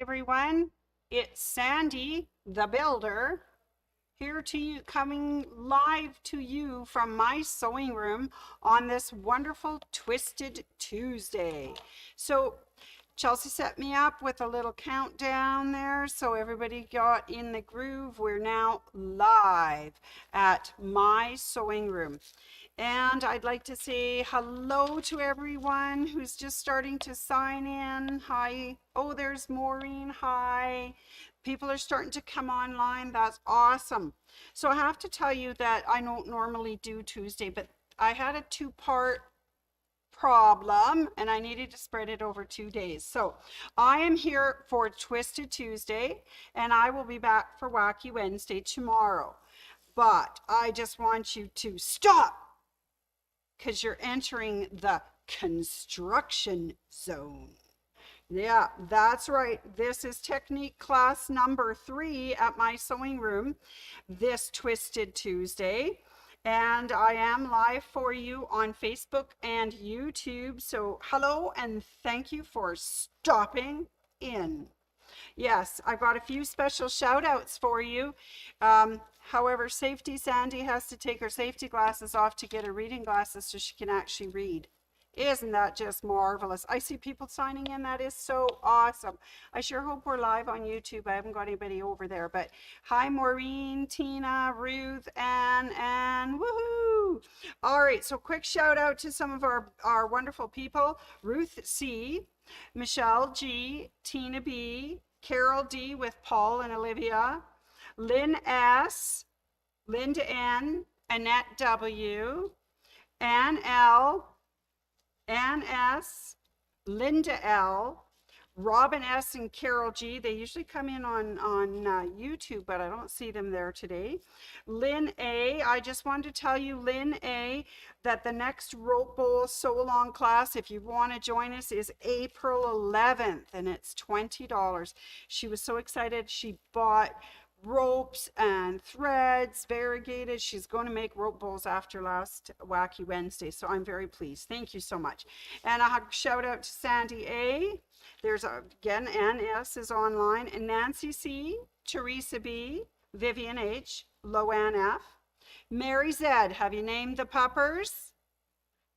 Everyone, it's Sandy, the builder, here to you, coming live to you from my sewing room on this wonderful Twisted Tuesday. So Chelsea set me up with a little countdown there, so everybody got in the groove. We're now live at my sewing room. And I'd like to say hello to everyone who's just starting to sign in. Hi. Oh, there's Maureen. Hi. People are starting to come online. That's awesome. So I have to tell you that I don't normally do Tuesday, but I had a two-part problem and I needed to spread it over 2 days. So I am here for Twisted Tuesday and I will be back for Wacky Wednesday tomorrow. But I just want you to stop because you're entering the construction zone. Yeah, that's right. This is technique class number 3 at my sewing room this Twisted Tuesday. And I am live for you on Facebook and YouTube. So hello and thank you for stopping in. Yes, I've got a few special shout outs for you. However, Sandy has to take her safety glasses off to get her reading glasses so she can actually read. Isn't that just marvelous? I see people signing in. That is so awesome. I sure hope we're live on YouTube. I haven't got anybody over there, but hi, Maureen, Tina, Ruth, and woohoo! All right, so quick shout out to some of our wonderful people. Ruth C, Michelle G, Tina B, Carol D with Paul and Olivia, Lynn S, Linda N, Annette W, Ann L, Ann S, Linda L, Robin S, and Carol G. They usually come in on YouTube, but I don't see them there today. Lynn A, I just wanted to tell you, Lynn A, that the next Rope Bowl Sew Along class, if you want to join us, is April 11th, and it's $20. She was so excited. She bought ropes and threads, variegated. She's going to make rope bowls after last Wacky Wednesday, so I'm very pleased. Thank you so much. And a shout out to Sandy A. There's again, Ann S is online, and Nancy C, Teresa B, Vivian H, Loanne F, Mary Z. Have you named the puppers?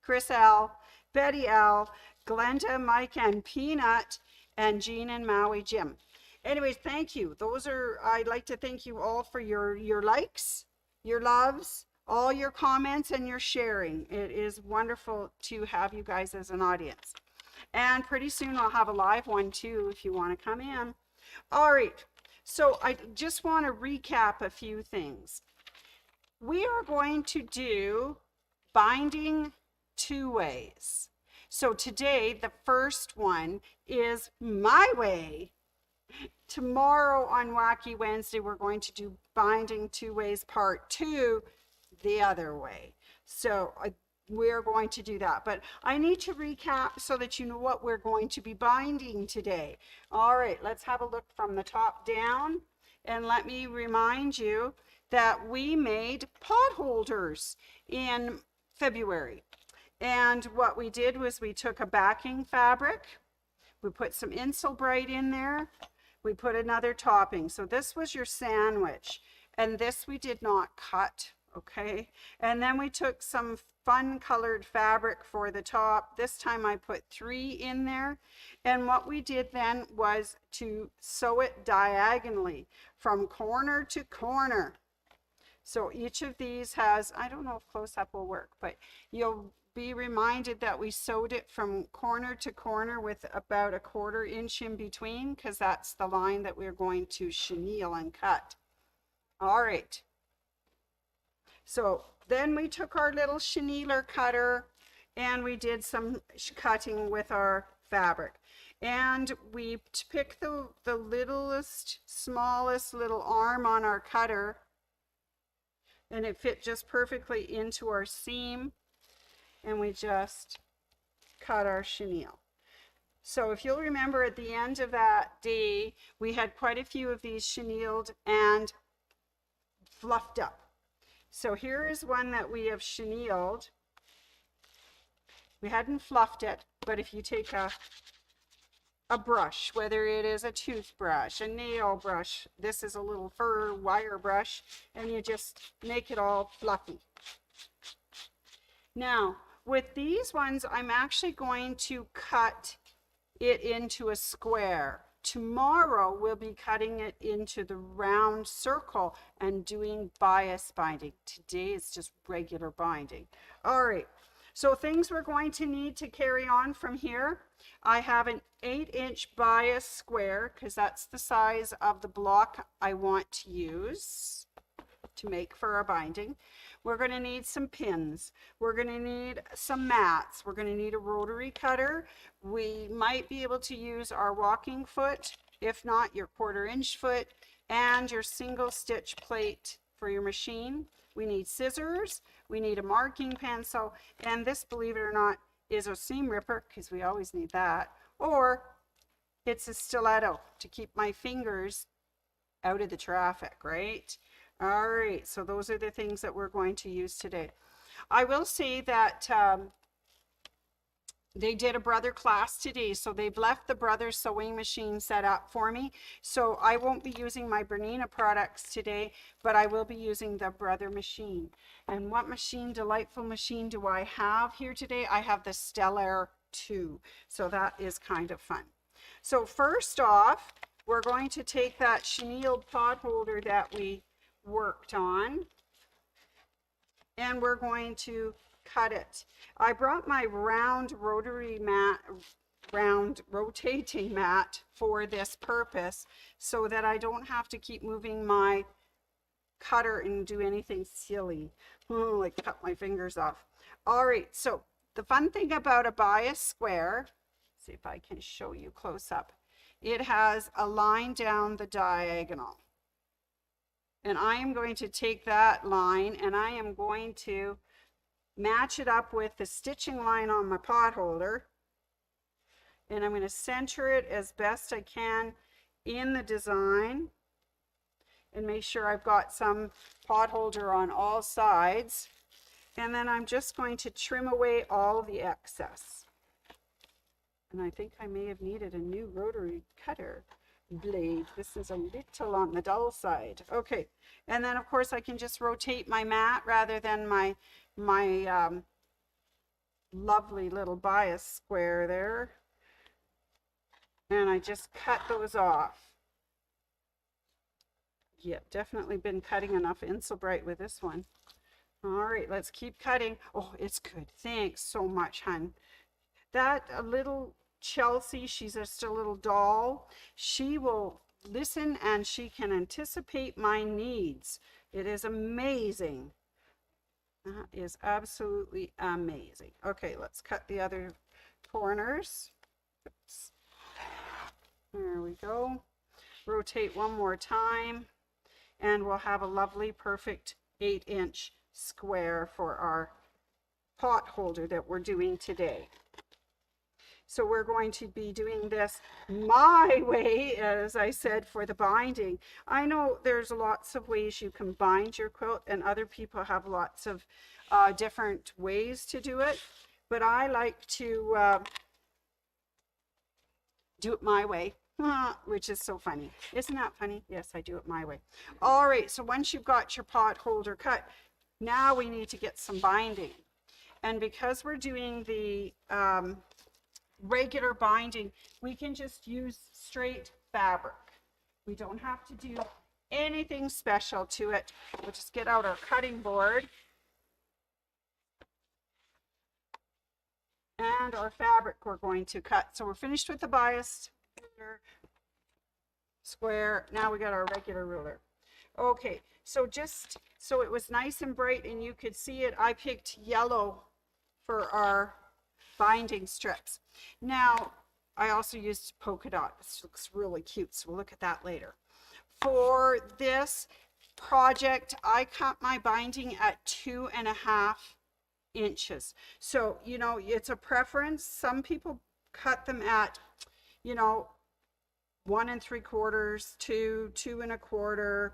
Criss L, Betty L, Glenda, Mike, and Peanut, and Jean and Maui Jim. Anyways, thank you. I'd like to thank you all for your likes, your loves, all your comments, and your sharing. It is wonderful to have you guys as an audience. And pretty soon I'll have a live one too if you want to come in. All right, so I just want to recap a few things. We are going to do binding 2 ways. So today, the first one is my way. Tomorrow on Wacky Wednesday, we're going to do binding 2 ways part 2 the other way. So we're going to do that, but I need to recap so that you know what we're going to be binding today. All right, let's have a look from the top down, and let me remind you that we made pot holders in February. And what we did was we took a backing fabric, we put some Insulbrite in there, we put another topping. So this was your sandwich, and this we did not cut, okay? And then we took some fun colored fabric for the top. This time I put 3 in there, and what we did then was to sew it diagonally from corner to corner. So each of these has, I don't know if close-up will work, but you'll be reminded that we sewed it from corner to corner with about a 1/4 inch in between, because that's the line that we're going to chenille and cut. All right. So then we took our little cheniller cutter and we did some cutting with our fabric. And we picked the littlest, smallest little arm on our cutter, and it fit just perfectly into our seam, and we just cut our chenille. So if you'll remember, at the end of that day, we had quite a few of these chenilled and fluffed up. So here is one that we have chenilled. We hadn't fluffed it, but if you take a a brush, whether it is a toothbrush, a nail brush. This is a little fur wire brush, and you just make it all fluffy. Now, with these ones, I'm actually going to cut it into a square. Tomorrow, we'll be cutting it into the round circle and doing bias binding. Today, it's just regular binding. All right. So things we're going to need to carry on from here. I have an 8-inch bias square because that's the size of the block I want to use to make for our binding. We're going to need some pins. We're going to need some mats. We're going to need a rotary cutter. We might be able to use our walking foot, if not your 1/4-inch foot, and your single stitch plate for your machine. We need scissors, we need a marking pencil, and this, believe it or not, is a seam ripper, because we always need that, or it's a stiletto to keep my fingers out of the traffic, right? All right, so those are the things that we're going to use today. I will say that they did a brother class today, so they've left the brother sewing machine set up for me. So I won't be using my Bernina products today, but I will be using the brother machine. And what machine, delightful machine, do I have here today? I have the Stellar 2, so that is kind of fun. So first off, we're going to take that chenille pot holder that we worked on, and we're going to cut it. I brought my round rotary mat, round rotating mat for this purpose, so that I don't have to keep moving my cutter and do anything silly, like cut my fingers off. All right, so the fun thing about a bias square, see if I can show you close up, it has a line down the diagonal. And I am going to take that line and I am going to match it up with the stitching line on my pot holder, and I'm going to center it as best I can in the design and make sure I've got some pot holder on all sides, and then I'm just going to trim away all the excess. And I think I may have needed a new rotary cutter blade. This is a little on the dull side. Okay, and then of course I can just rotate my mat rather than my lovely little bias square there, and I just cut those off. Yep, definitely been cutting enough Insulbright with this one. All right, let's keep cutting. Oh, it's good. Thanks so much, hun. That little Chelsea, she's just a little doll. She will listen and she can anticipate my needs. It is amazing. That is absolutely amazing. Okay, let's cut the other corners. Oops. There we go. Rotate one more time, and we'll have a lovely, perfect 8-inch square for our pot holder that we're doing today. So we're going to be doing this my way, as I said, for the binding. I know there's lots of ways you can bind your quilt, and other people have lots of different ways to do it, but I like to do it my way, which is so funny. Isn't that funny? Yes, I do it my way. All right, so once you've got your pot holder cut, now we need to get some binding. And because we're doing the regular binding, we can just use straight fabric. We don't have to do anything special to it. We'll just get out our cutting board and our fabric we're going to cut. So we're finished with the bias square. Now we got our regular ruler. Okay, so just so it was nice and bright and you could see it, I picked yellow for our binding strips. Now, I also used polka dot. This looks really cute, so we'll look at that later. For this project, I cut my binding at 2.5 inches. So, you know, it's a preference. Some people cut them at, you know, 1 3/4, 2, 2 1/4.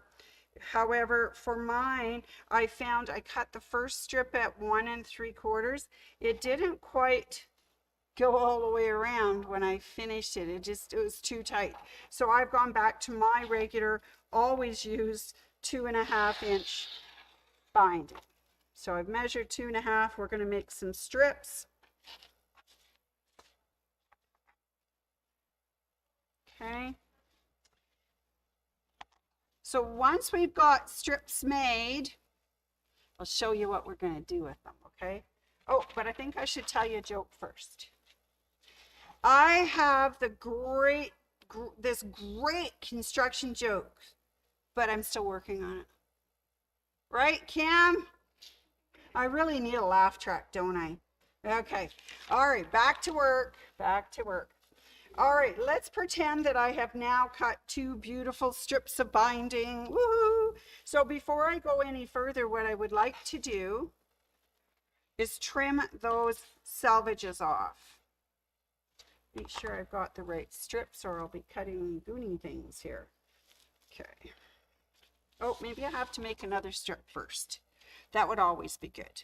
However, for mine, I found I cut the first strip at 1 3/4. It didn't quite go all the way around when I finished it. It was too tight. So I've gone back to my regular, always use 2.5-inch binding. So I've measured 2.5. We're going to make some strips. Okay. So once we've got strips made, I'll show you what we're going to do with them, okay? Oh, but I think I should tell you a joke first. I have this great construction joke, but I'm still working on it. Right, Cam? I really need a laugh track, don't I? Okay. All right, back to work. Back to work. All right, let's pretend that I have now cut 2 beautiful strips of binding. Woohoo! So before I go any further, what I would like to do is trim those salvages off. Make sure I've got the right strips or I'll be cutting goony things here. Okay. Oh, maybe I have to make another strip first. That would always be good.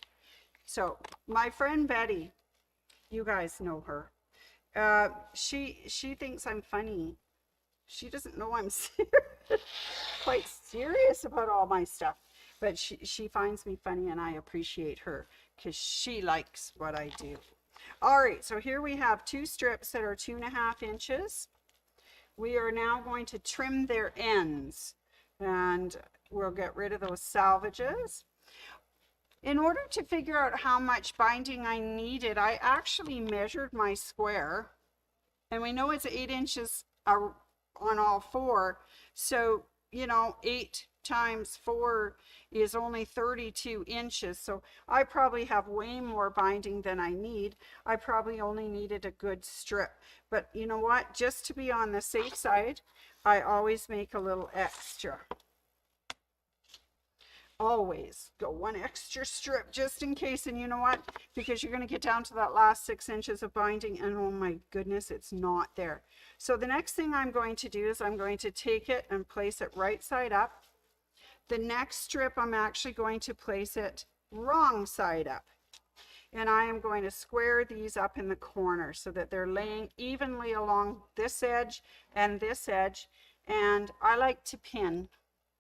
So my friend Betty, you guys know her. She thinks I'm funny. She doesn't know I'm quite serious about all my stuff, but she finds me funny, and I appreciate her because she likes what I do. All right, so here we have 2 strips that are 2.5 inches. We are now going to trim their ends, and we'll get rid of those salvages. In order to figure out how much binding I needed, I actually measured my square, and we know it's 8 inches on all 4. So, you know, 8 times 4 is only 32 inches. So I probably have way more binding than I need. I probably only needed a good strip. But you know what? Just to be on the safe side, I always make a little extra. Always go 1 extra strip just in case. And you know what? Because you're going to get down to that last 6 inches of binding and oh my goodness, it's not there. So the next thing I'm going to do is I'm going to take it and place it right side up. The next strip, I'm actually going to place it wrong side up. And I am going to square these up in the corner so that they're laying evenly along this edge and this edge. And I like to pin.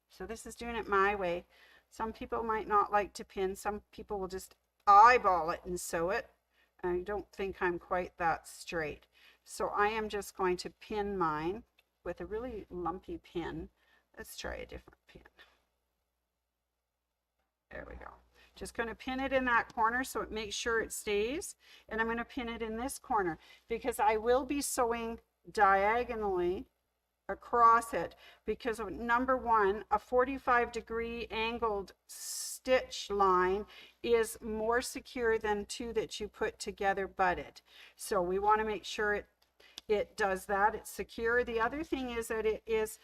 So this is doing it my way. Some people might not like to pin. Some people will just eyeball it and sew it. I don't think I'm quite that straight. So I am just going to pin mine with a really lumpy pin. Let's try a different pin. There we go. Just going to pin it in that corner so it makes sure it stays. And I'm going to pin it in this corner because I will be sewing diagonally across it because of number 1, a 45-degree angled stitch line is more secure than 2 that you put together butted. So we want to make sure it does that. It's secure. The other thing is that it is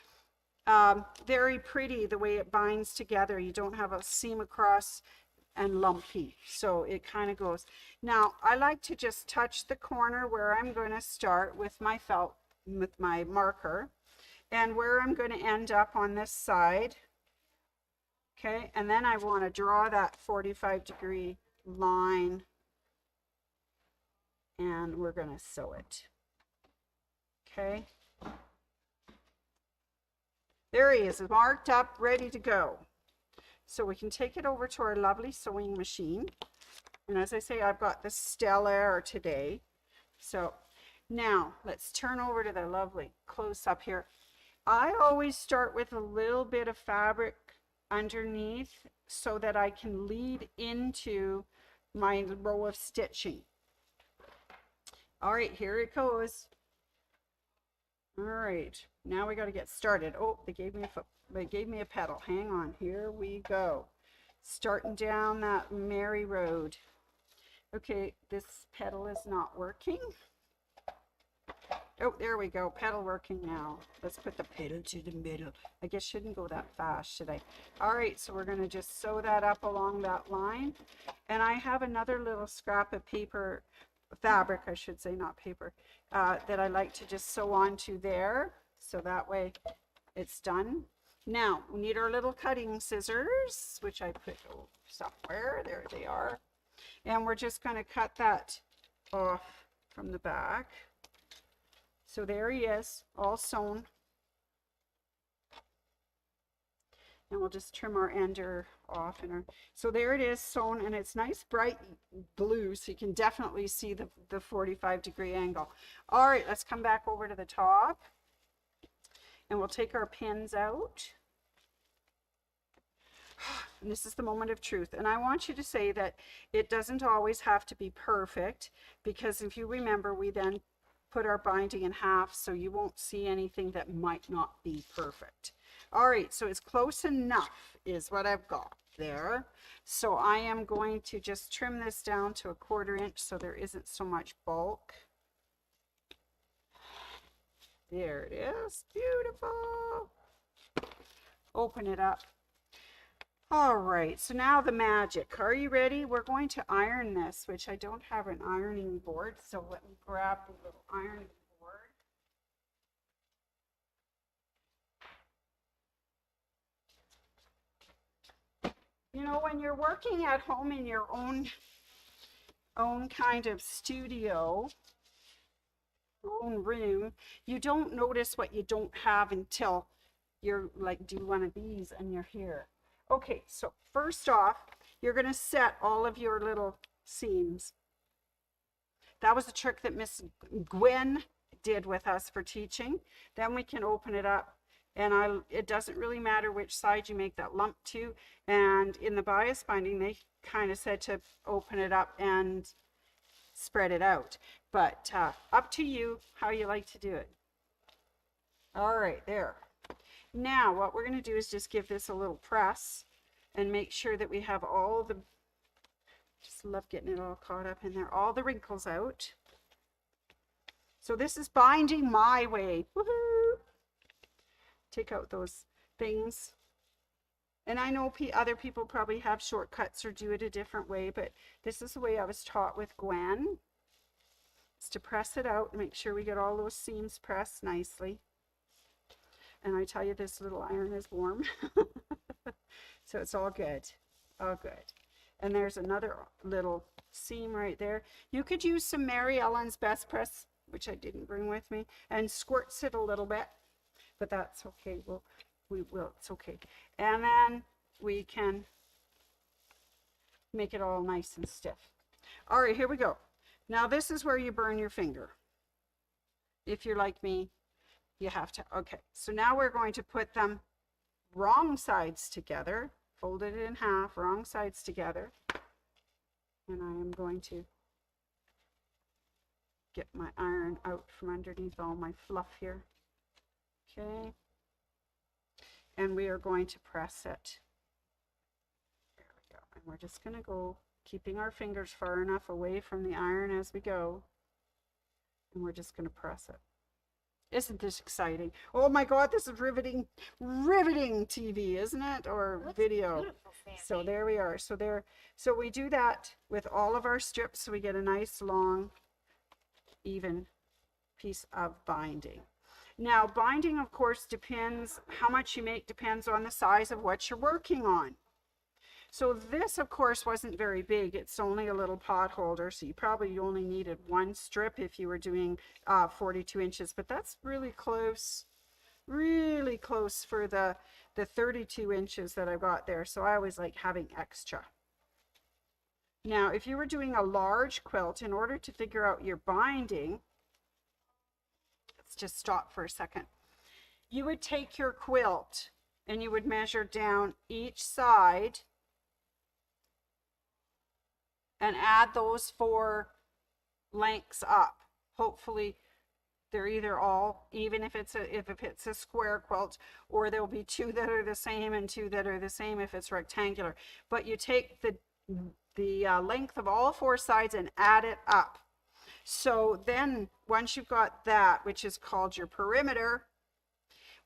very pretty the way it binds together. You don't have a seam across and lumpy, so it kind of goes. Now I like to just touch the corner where I'm going to start with my felt, with my marker, and where I'm going to end up on this side. Okay, and then I want to draw that 45-degree line and we're going to sew it. Okay, there he is, marked up, ready to go. So we can take it over to our lovely sewing machine. And as I say, I've got the Stellar today. So now let's turn over to the lovely close up here. I always start with a little bit of fabric underneath so that I can lead into my row of stitching. All right, here it goes. All right, now we got to get started. Oh, they gave me a pedal. Hang on, here we go. Starting down that merry road. Okay, this pedal is not working. Oh, there we go, pedal working now. Let's put the pedal to the middle. I guess shouldn't go that fast, should I? All right, so we're gonna just sew that up along that line. And I have another little scrap of paper, fabric, I should say, not paper, that I like to just sew onto there. So that way it's done. Now, we need our little cutting scissors, which I put somewhere. There they are. And we're just gonna cut that off from the back. So there he is, all sewn. And we'll just trim our ender off. So there it is, sewn, and it's nice bright blue, so you can definitely see the 45-degree angle. All right, let's come back over to the top. And we'll take our pins out. And this is the moment of truth. And I want you to say that it doesn't always have to be perfect, because if you remember, we then put our binding in half, so you won't see anything that might not be perfect. All right, so it's close enough is what I've got there. So I am going to just trim this down to 1/4 inch so there isn't so much bulk. There it is, beautiful. Open it up. All right, so now the magic. Are you ready? We're going to iron this, which I don't have an ironing board, so let me grab the little ironing board. You know, when you're working at home in your own kind of studio, own room, you don't notice what you don't have until you're like, do one of these and you're here. Okay, so first off, you're going to set all of your little seams. That was a trick that Miss Gwen did with us for teaching. Then we can open it up, and it doesn't really matter which side you make that lump to. And in the bias binding, they kind of said to open it up and spread it out. But up to you how you like to do it. All right, there. Now what we're going to do is just give this a little press and make sure that we have all the, just love getting it all caught up in there, all the wrinkles out. So this is binding my way. Woohoo! Take out those things. And I know other people probably have shortcuts or do it a different way, but this is the way I was taught with Gwen. It's to press it out and make sure we get all those seams pressed nicely. And I tell you, this little iron is warm. So it's all good. All good. And there's another little seam right there. You could use some Mary Ellen's Best Press, which I didn't bring with me, and squirts it a little bit. But that's okay. We will. It's okay. And then we can make it all nice and stiff. All right, here we go. Now this is where you burn your finger. If you're like me, you have to. Okay, so now we're going to put them wrong sides together, fold it in half, wrong sides together. And I am going to get my iron out from underneath all my fluff here. Okay. And we are going to press it. There we go. And we're just going to go, keeping our fingers far enough away from the iron as we go. And we're just going to press it. Isn't this exciting? Oh my God, this is riveting TV, isn't it? Or video. So there we are. So we do that with all of our strips, so we get a nice long, even piece of binding. Now, binding, of course, depends, how much you make depends on the size of what you're working on. So this, of course, wasn't very big. It's only a little pot holder, so you probably only needed one strip if you were doing 42 inches, but that's really close for the 32 inches that I've got there. So I always like having extra. Now, if you were doing a large quilt, in order to figure out your binding, let's just stop for a second. You would take your quilt and you would measure down each side and add those 4 lengths up. Hopefully they're either all even if it's a square quilt, or there'll be 2 that are the same and 2 that are the same if it's rectangular. But you take the length of all 4 sides and add it up. So then once you've got that, which is called your perimeter,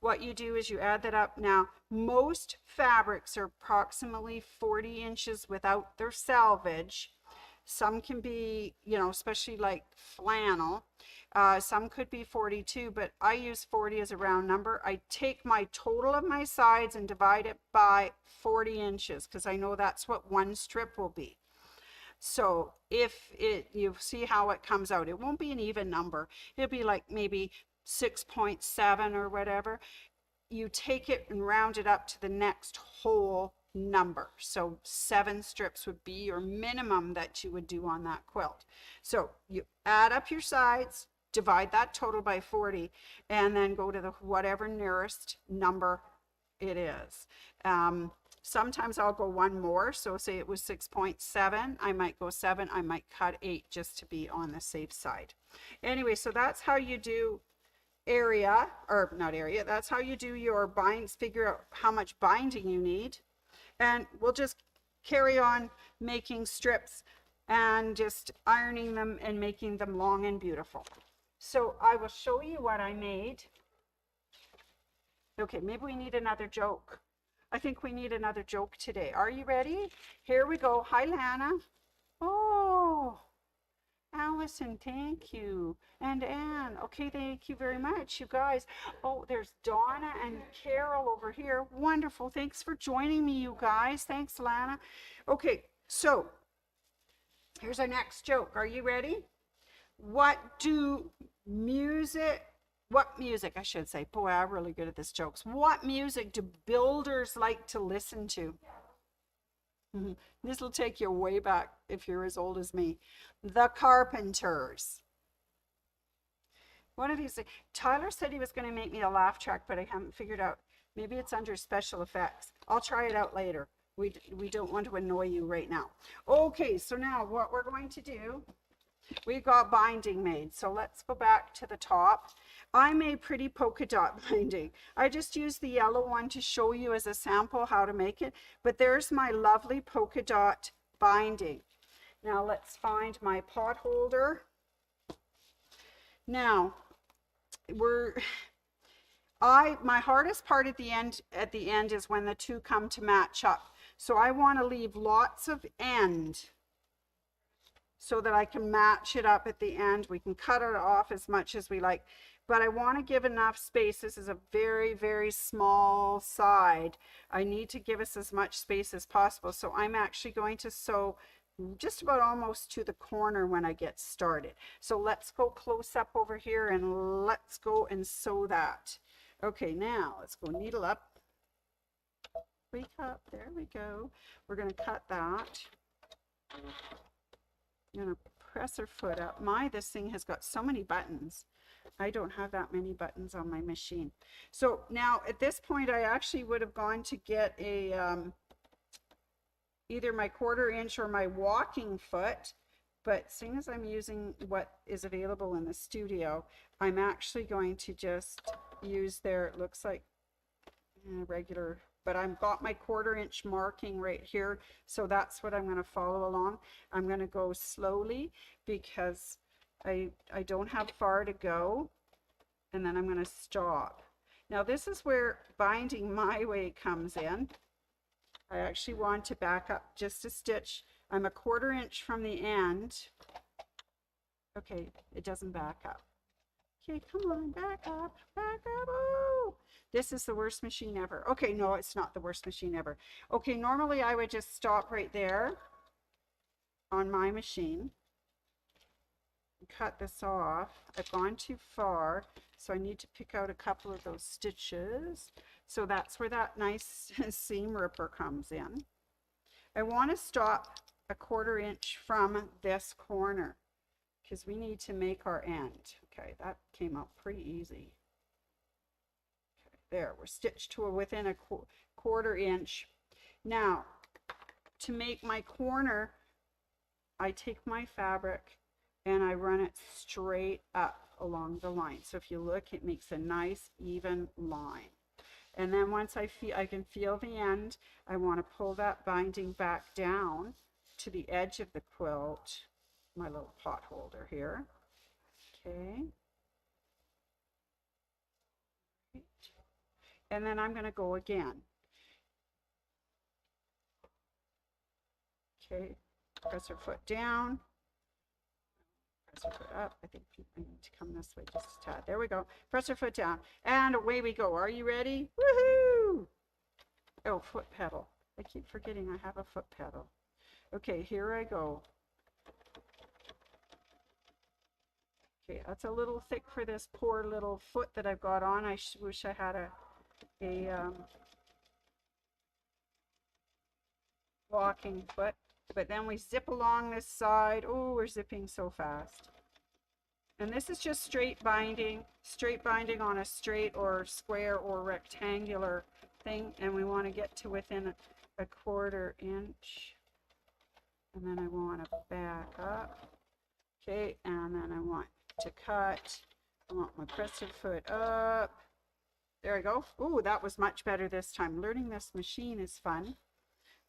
what you do is you add that up. Now, most fabrics are approximately 40 inches without their selvage. Some can be, you know, especially like flannel. Some could be 42, but I use 40 as a round number. I take my total of my sides and divide it by 40 inches because I know that's what one strip will be. So if you see how it comes out, it won't be an even number. It'll be like maybe 6.7 or whatever. You take it and round it up to the next whole number. So 7 strips would be your minimum that you would do on that quilt. So you add up your sides, divide that total by 40, and then go to the whatever nearest number it is. Sometimes I'll go one more. So say it was 6.7, I might go 7, I might cut 8 just to be on the safe side. Anyway, so that's how you do area, or not area, that's how you do your binds, figure out how much binding you need. And we'll just carry on making strips and just ironing them and making them long and beautiful. So I will show you what I made. Okay, maybe we need another joke. I think we need another joke today. Are you ready? Here we go. Hi, Lana. Oh, Allison, thank you. And Anne, okay, thank you very much, you guys. Oh, there's Donna and Carol over here. Wonderful. Thanks for joining me, you guys. Thanks, Lana. Okay, so here's our next joke. Are you ready? What music, I should say. Boy, I'm really good at this jokes. What music do builders like to listen to? This will take you way back if you're as old as me. The Carpenters. One of these, Tyler said he was going to make me a laugh track, but I haven't figured out. Maybe it's under special effects. I'll try it out later. We don't want to annoy you right now. Okay, so now what we're going to do, we got binding made. So let's go back to the top. I made pretty polka dot binding. I just used the yellow one to show you as a sample how to make it, but there's my lovely polka dot binding. Now let's find my pot holder. Now my hardest part at the end is when the two come to match up. So I want to leave lots of end so that I can match it up at the end. We can cut it off as much as we like, but I want to give enough space. This is a very, very small side. I need to give us as much space as possible. So I'm actually going to sew just about almost to the corner when I get started. So let's go close up over here and let's go and sew that. Okay, now let's go needle up. Wake up, there we go. We're going to cut that. I'm going to press her foot up. This thing has got so many buttons. I don't have that many buttons on my machine. So now at this point, I actually would have gone to get a either my 1/4 inch or my walking foot, but seeing as I'm using what is available in the studio, I'm actually going to just use their, it looks like regular, but I've got my 1/4 inch marking right here, so that's what I'm going to follow along. I'm going to go slowly because I don't have far to go, and then I'm going to stop. Now this is where binding my way comes in. I actually want to back up just a stitch. I'm a 1/4 inch from the end. Okay, it doesn't back up. Okay, come on, back up, back up. Oh, this is the worst machine ever. Okay, no, it's not the worst machine ever. Okay, normally I would just stop right there on my machine. Cut this off. I've gone too far, so I need to pick out a couple of those stitches. So that's where that nice seam ripper comes in. I want to stop a 1/4 inch from this corner because we need to make our end. Okay, that came out pretty easy. Okay, there, we're stitched to within a 1/4 inch. Now, to make my corner, I take my fabric and I run it straight up along the line. So if you look, it makes a nice even line. And then once I can feel the end, I want to pull that binding back down to the edge of the quilt, my little pot holder here. Okay. And then I'm going to go again. Okay, press her foot down. Press her foot up. I think I need to come this way just a tad. There we go. Press her foot down. And away we go. Are you ready? Woohoo! Oh, foot pedal. I keep forgetting I have a foot pedal. Okay, here I go. Okay, that's a little thick for this poor little foot that I've got on. I wish I had a walking foot. But then we zip along this side. Oh, we're zipping so fast. And this is just straight binding on a straight or square or rectangular thing. And we want to get to within a 1/4 inch. And then I want to back up. Okay, and then I want to cut. I want my presser foot up. There I go. Oh, that was much better this time. Learning this machine is fun.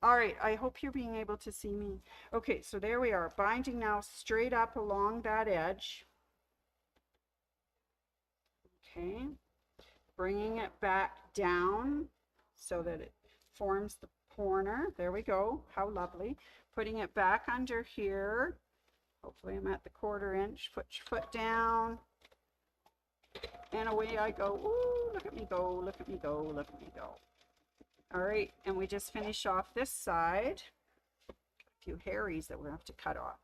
All right, I hope you're being able to see me. Okay, so there we are, binding now straight up along that edge. Okay, bringing it back down so that it forms the corner. There we go, how lovely. Putting it back under here. Hopefully I'm at the 1/4 inch. Put your foot down. And away I go. Ooh, look at me go, look at me go, look at me go. All right, and we just finish off this side. A few hairies that we'll have to cut off.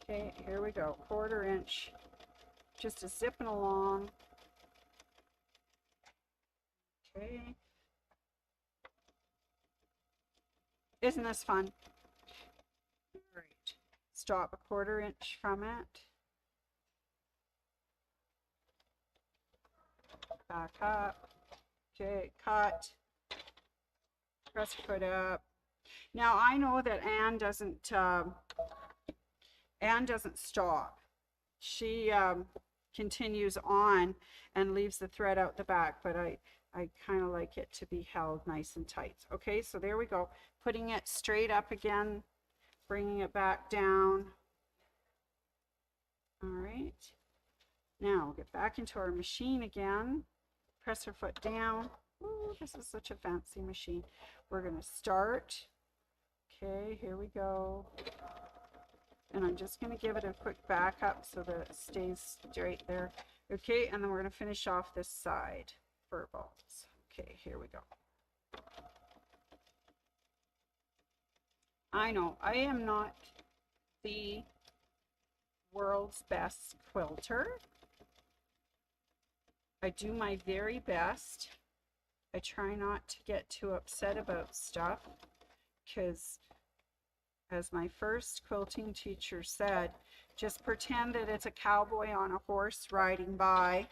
Okay, here we go, 1/4 inch. Just a zipping along. Okay. Isn't this fun? All right, stop a 1/4 inch from it. Back up. Okay, cut. Press foot up. Now I know that Anne doesn't stop. She continues on and leaves the thread out the back, but I kind of like it to be held nice and tight. Okay, so there we go. Putting it straight up again, bringing it back down. All right. Now we'll get back into our machine again. Press her foot down. Ooh, this is such a fancy machine. We're going to start. Okay, here we go. And I'm just going to give it a quick back up so that it stays straight there. Okay, and then we're going to finish off this side. Fur balls. Okay, here we go. I know I am not the world's best quilter. I do my very best. I try not to get too upset about stuff because, as my first quilting teacher said, just pretend that it's a cowboy on a horse riding by,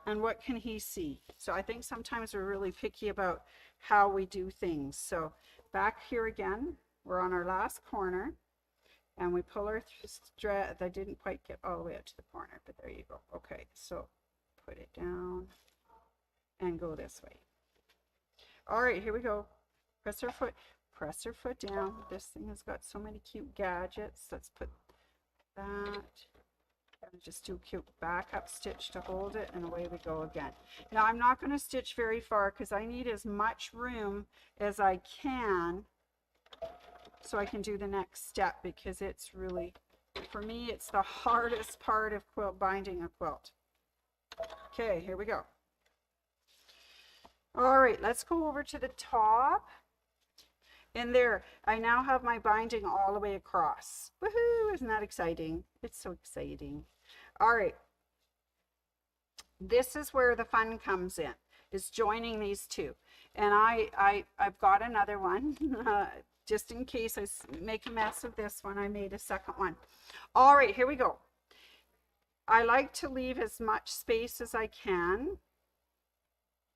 and what can he see? So I think sometimes we're really picky about how we do things. So back here again, we're on our last corner, and we pull our thread. I didn't quite get all the way out to the corner, but there you go. Okay, so put it down and go this way. All right, here we go. Press her foot down. This thing has got so many cute gadgets. Let's put that. And just do a cute back up stitch to hold it, and away we go again. Now I'm not going to stitch very far because I need as much room as I can so I can do the next step, because it's really, for me, it's the hardest part of quilt binding a quilt. Okay, here we go. All right, let's go over to the top. And there, I now have my binding all the way across. Woohoo, isn't that exciting? It's so exciting. All right. This is where the fun comes in, is joining these two. And I've got another one, just in case I make a mess of this one, I made a second one. All right, here we go. I like to leave as much space as I can.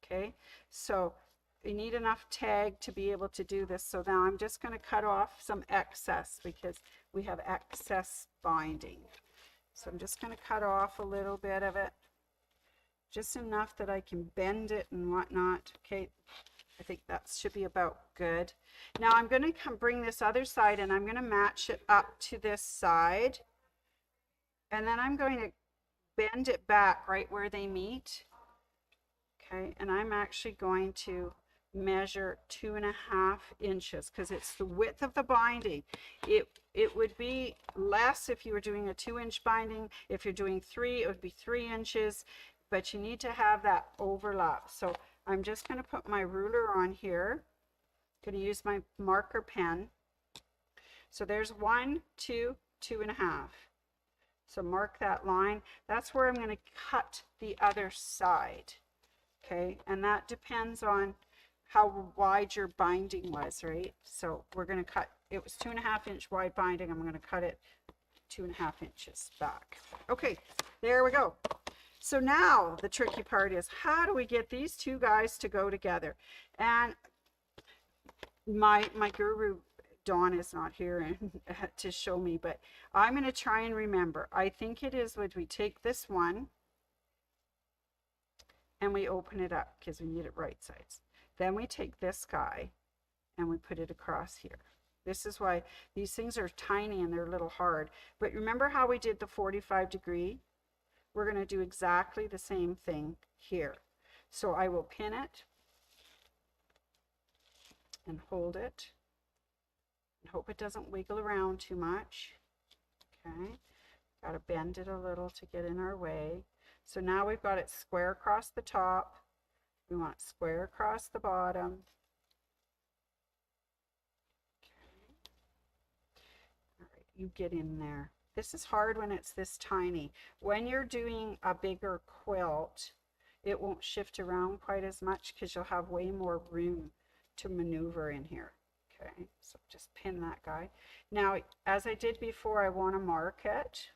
Okay, so you need enough tag to be able to do this. So now I'm just going to cut off some excess because we have excess binding. So I'm just going to cut off a little bit of it, just enough that I can bend it and whatnot. Okay, I think that should be about good. Now I'm going to bring this other side and I'm going to match it up to this side. And then I'm going to bend it back right where they meet. Okay, and I'm actually going to measure 2.5 inches because it's the width of the binding. It would be less if you were doing a 2-inch binding. If you're doing 3, it would be 3 inches, but you need to have that overlap. So I'm just going to put my ruler on here. I'm going to use my marker pen. So there's 1, 2, 2.5. So mark that line. That's where I'm going to cut the other side. Okay, and that depends on how wide your binding was, right? So we're going to cut, it was 2.5 inch wide binding. I'm going to cut it 2.5 inches back. Okay, there we go. So now the tricky part is, how do we get these two guys to go together? And my guru Dawn is not here to show me, but I'm going to try and remember. I think it is when we take this one and we open it up because we need it right sides. Then we take this guy and we put it across here. This is why these things are tiny and they're a little hard. But remember how we did the 45°? We're going to do exactly the same thing here. So I will pin it and hold it and hope it doesn't wiggle around too much. Okay, got to bend it a little to get in our way. So now we've got it square across the top. We want it square across the bottom. Okay. All right, you get in there. This is hard when it's this tiny. When you're doing a bigger quilt, it won't shift around quite as much because you'll have way more room to maneuver in here. Okay, so just pin that guy. Now, as I did before, I want to mark it.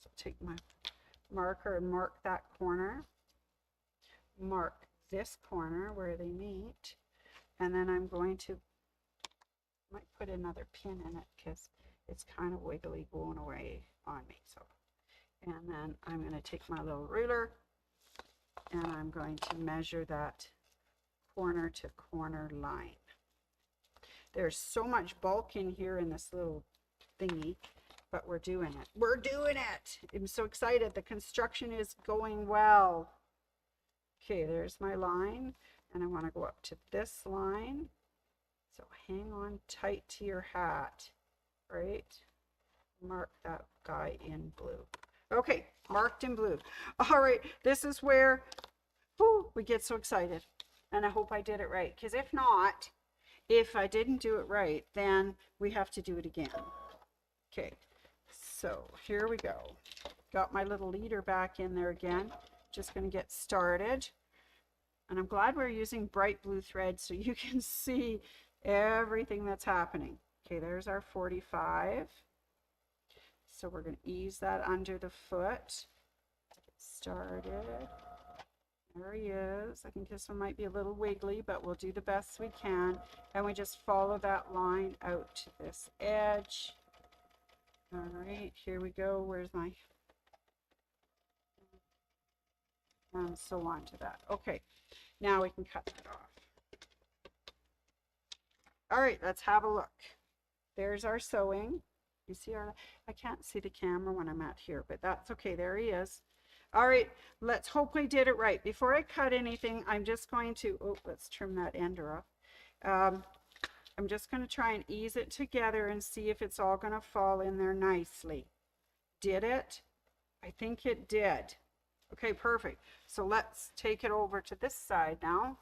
So take my marker and mark that corner. Mark this corner where they meet. And then I'm going to, might put another pin in it because it's kind of wiggly going away on me. So, and then I'm going to take my little ruler and I'm going to measure that corner to corner line. There's so much bulk in here in this little thingy, but we're doing it. We're doing it. I'm so excited. The construction is going well. Okay, there's my line, and I want to go up to this line. So hang on tight to your hat, right? Mark that guy in blue. Okay, marked in blue. All right, this is where we get so excited. And I hope I did it right, because if not, if I didn't do it right, then we have to do it again. Okay, so here we go. Got my little leader back in there again. Just going to get started. And I'm glad we're using bright blue thread so you can see everything that's happening. Okay, there's our 45. So we're going to ease that under the foot. Get started. There he is. I think this one might be a little wiggly, but we'll do the best we can. And we just follow that line out to this edge. All right, here we go. Where's my... And so on to that. Okay, now we can cut that off. All right, let's have a look. There's our sewing. You see our... I can't see the camera when I'm at here, but that's okay. There he is. All right, let's hope we did it right. Before I cut anything, I'm just going to, oh, let's trim that ender off. I'm just going to try and ease it together and see if it's all going to fall in there nicely. Did it? I think it did. Okay, perfect. So let's take it over to this side now.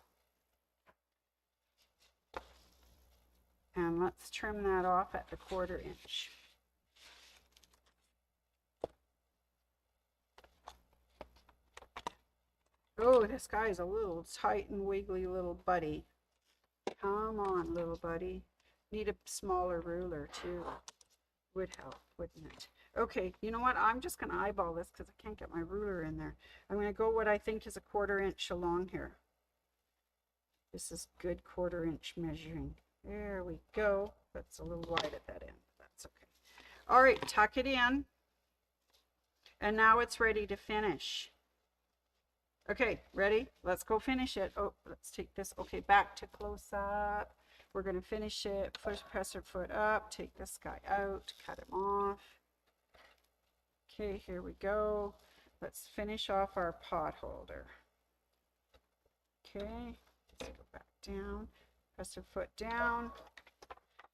And let's trim that off at the 1/4 inch. Oh, this guy's a little tight and wiggly little buddy. Come on, little buddy. Need a smaller ruler too. Would help, wouldn't it? Okay, you know what? I'm just going to eyeball this because I can't get my ruler in there. I'm going to go what I think is a 1/4 inch along here. This is good 1/4 inch measuring. There we go. That's a little wide at that end. That's okay. All right, tuck it in. And now it's ready to finish. Okay, ready? Let's go finish it. Oh, let's take this. Okay, back to close up. We're going to finish it. Press our foot up. Take this guy out. Cut him off. Okay, here we go. Let's finish off our pot holder. Okay, let's go back down. Press our foot down.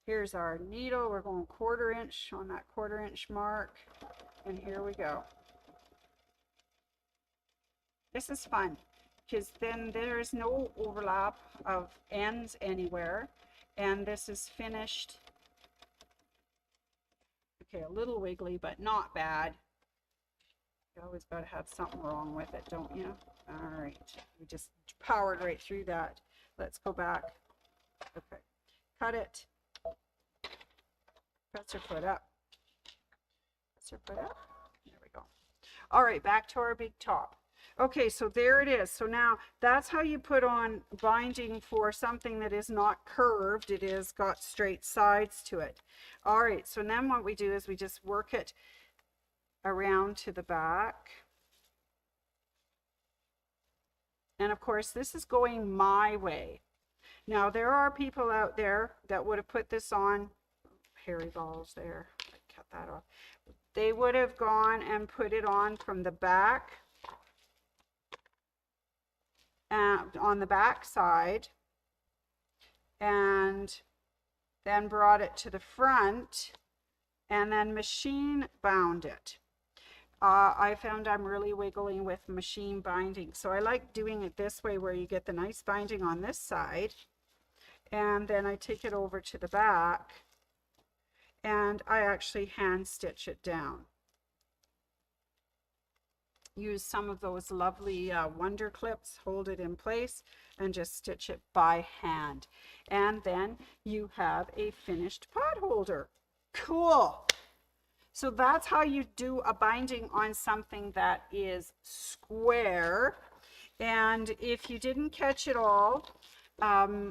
Here's our needle. We're going 1/4 inch on that 1/4 inch mark. And here we go. This is fun because then there's no overlap of ends anywhere. And this is finished. Okay, a little wiggly, but not bad. You always got to have something wrong with it, don't you? All right, we just powered right through that. Let's go back. Okay, cut it. Press your foot up. Press your foot up. There we go. All right, back to our big top. Okay, so there it is. So now that's how you put on binding for something that is not curved. It is got straight sides to it. All right, so then what we do is we just work it around to the back. And of course, this is going my way. Now, there are people out there that would have put this on, hairy balls there, cut that off. They would have gone and put it on from the back, on the back side, and then brought it to the front and then machine bound it. I found I'm really wiggling with machine binding, so I like doing it this way where you get the nice binding on this side, and then I take it over to the back and I actually hand stitch it down. Use some of those lovely wonder clips, hold it in place, and just stitch it by hand. And then you have a finished pot holder. Cool. So that's how you do a binding on something that is square. And if you didn't catch it all, Anne,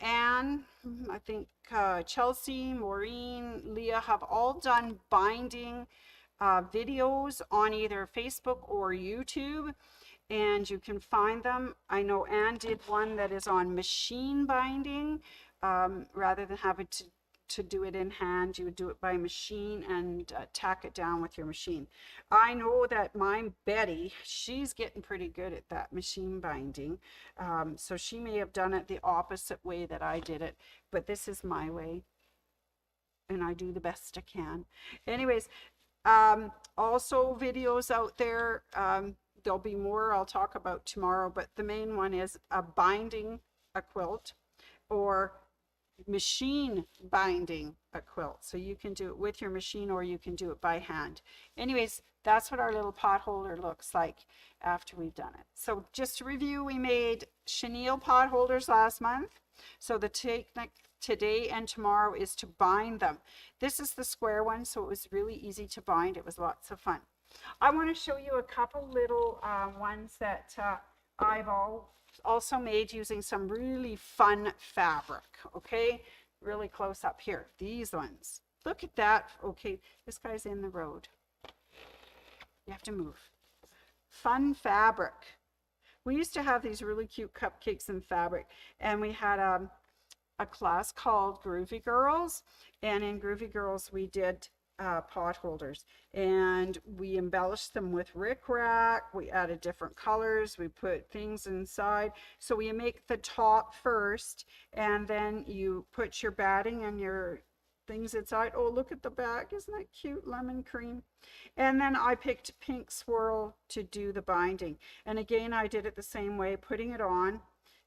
I think Chelsea, Maureen, Leah have all done binding videos on either Facebook or YouTube, and you can find them. I know Anne did one that is on machine binding. Rather than having to do it in hand, you would do it by machine and tack it down with your machine. I know that my Betty, she's getting pretty good at that machine binding, so she may have done it the opposite way that I did it, but this is my way and I do the best I can. Anyways, also videos out there, there'll be more I'll talk about tomorrow, but the main one is binding a quilt or machine binding a quilt. So you can do it with your machine or you can do it by hand. Anyways, that's what our little pot holder looks like after we've done it. So just to review, we made chenille pot holders last month. So the technique today and tomorrow is to bind them. This is the square one, so it was really easy to bind. It was lots of fun. I want to show you a couple little ones that I've also made using some really fun fabric. Okay, really close up here. These ones, look at that. Okay, this guy's in the road, you have to move. Fun fabric. We used to have these really cute cupcakes in fabric, and we had a class called Groovy Girls, and in Groovy Girls we did pot holders, and we embellished them with rickrack. We added different colors, we put things inside. So we make the top first, and then you put your batting and your things inside. Oh, look at the back, isn't that cute? Lemon cream. And then I picked pink swirl to do the binding, and again I did it the same way, putting it on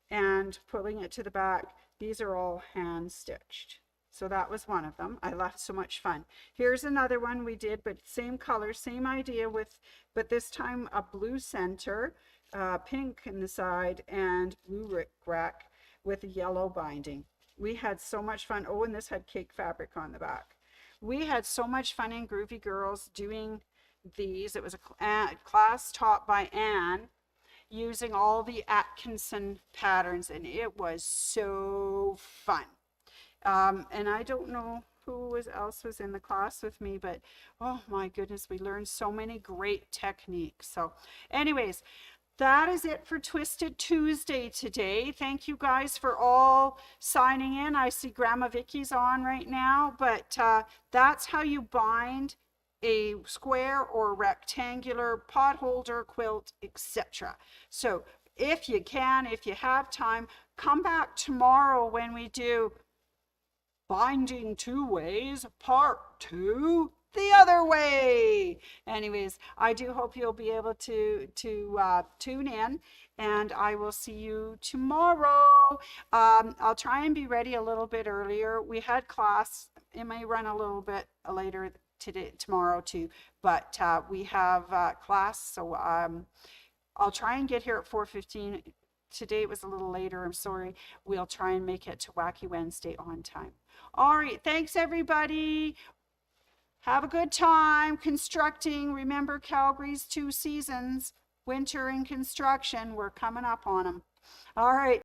and pulling it to the back. These are all hand stitched. So that was one of them. I had so much fun. Here's another one we did, but same color, same idea, with, but this time a blue center, pink in the side, and blue rickrack with a yellow binding. We had so much fun. Oh, and this had cake fabric on the back. We had so much fun in Groovy Girls doing these. It was a class taught by Anne, using all the Atkinson patterns, and it was so fun. And I don't know who else was in the class with me, but oh my goodness, we learned so many great techniques. So anyways, that is it for Twisted Tuesday today. Thank you guys for all signing in. I see Grandma Vicky's on right now, but that's how you bind a square or rectangular pot holder, quilt, etc. So if you can, if you have time, come back tomorrow when we do Binding Two Ways, Part 2, the other way. Anyways, I do hope you'll be able to tune in, and I will see you tomorrow. I'll try and be ready a little bit earlier. We had class, it may run a little bit later tomorrow too. But we have class, so I'll try and get here at 4:15. Today it was a little later, I'm sorry. We'll try and make it to Wacky Wednesday on time. All right, thanks everybody. Have a good time constructing. Remember Calgary's 2 seasons, winter and construction. We're coming up on them. All right.